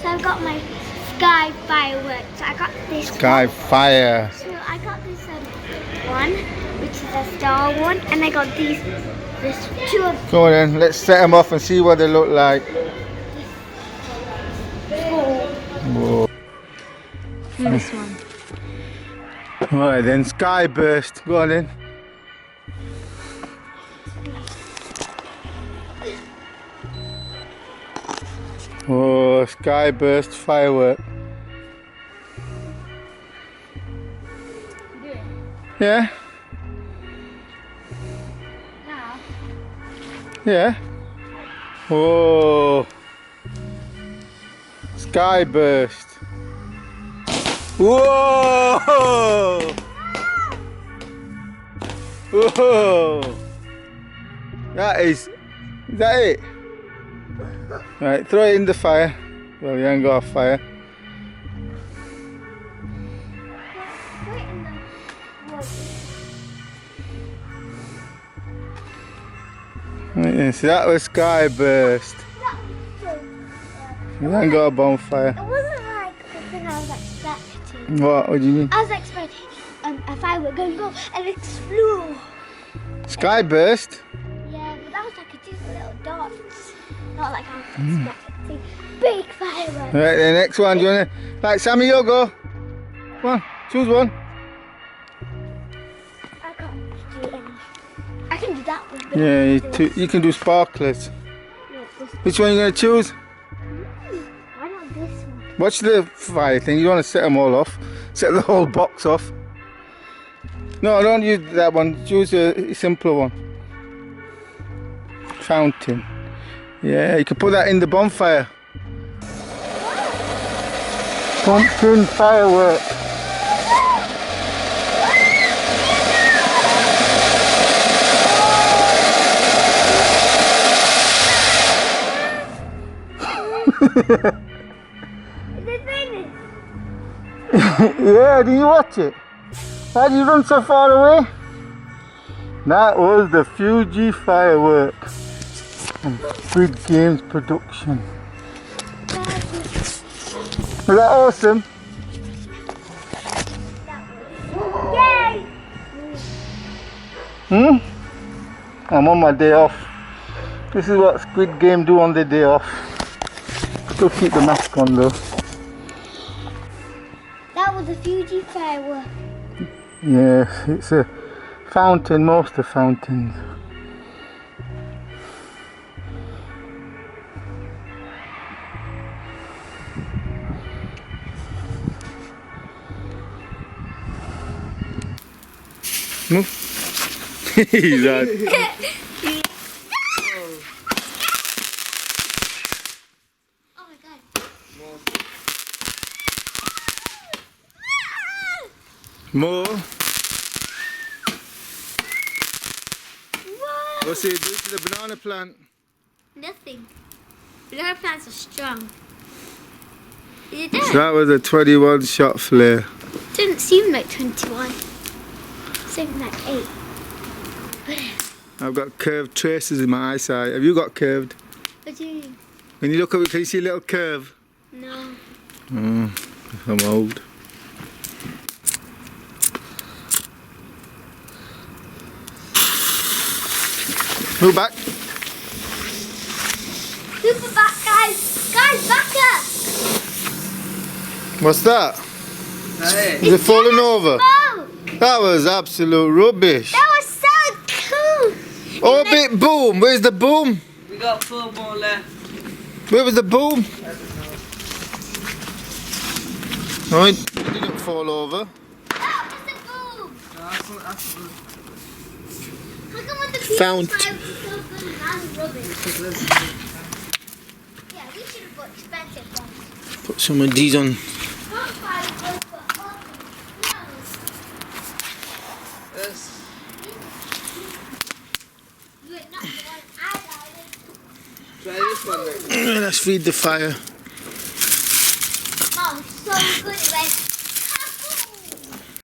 So I've got my sky fireworks. I got this Sky fire. So I got this one, which is a star one, and I got this two of Go on then, let's set them off and see what they look like. four. Whoa. And this one. Right then, sky burst. Go on then. Oh, sky burst firework. Yeah? Now. Yeah. Whoa. Sky burst. Whoa! Whoa! Is that it? Right, throw it in the fire. Well, you ain't got a fire. Put it in the wood. Right, yeah, see, that was sky burst. You ain't got a bonfire. It wasn't like the thing I was expecting. What do you mean? I was expecting a firework going go and explode. Sky burst? Yeah, but that was like just little dots. Not like I was expecting. Big fireworks. Right, the next one, do you want to... Right, Sammy, you go. Come on, choose one. I can't do any. I can do that one. but Yeah, I can't do you can do sparklers. this. No, this. Which one are you going to choose? Why not this one? Watch the fire thing. You want to set them all off. Set the whole box off. No, don't use that one. Choose a simpler one. Fountain. Yeah, you can put that in the bonfire. Pumpkin firework. Is it raining? Yeah, do you watch it? Why did you run so far away? That was the Fuji firework from Squid Games production. Was that awesome? Yay! I'm on my day off. This is what Squid Game do on their day off. Still keep the mask on though. That was a Fuji firework. Yes, it's a fountain, most of fountains. No? He's out. Oh my god. More. Whoa! What's it do to the banana plant? Nothing. Banana plants are strong. Is it So dead? that was a 21 shot flare. Didn't seem like 21. Seemed like 8. I've got curved traces in my eyesight. Have you got curved? What do you mean? When you look up, can you see a little curve? No. Oh, I'm old. Move back. Super back, guys! Guys, back up! What's that? Hey, Is it falling over? Smoke! That was absolute rubbish. That was so cool! Orbit boom. Where's the boom? we got 4 more left. Where was the boom? Right, it didn't fall over. That was the boom! That's How come with the people Found. so good and that's rubbish? Yeah, we should have bought expensive ones. Put some of these on. Not fireworks, but Yes. you're not the one I liked. Try this one next. Let's feed the fire. Mom, so good when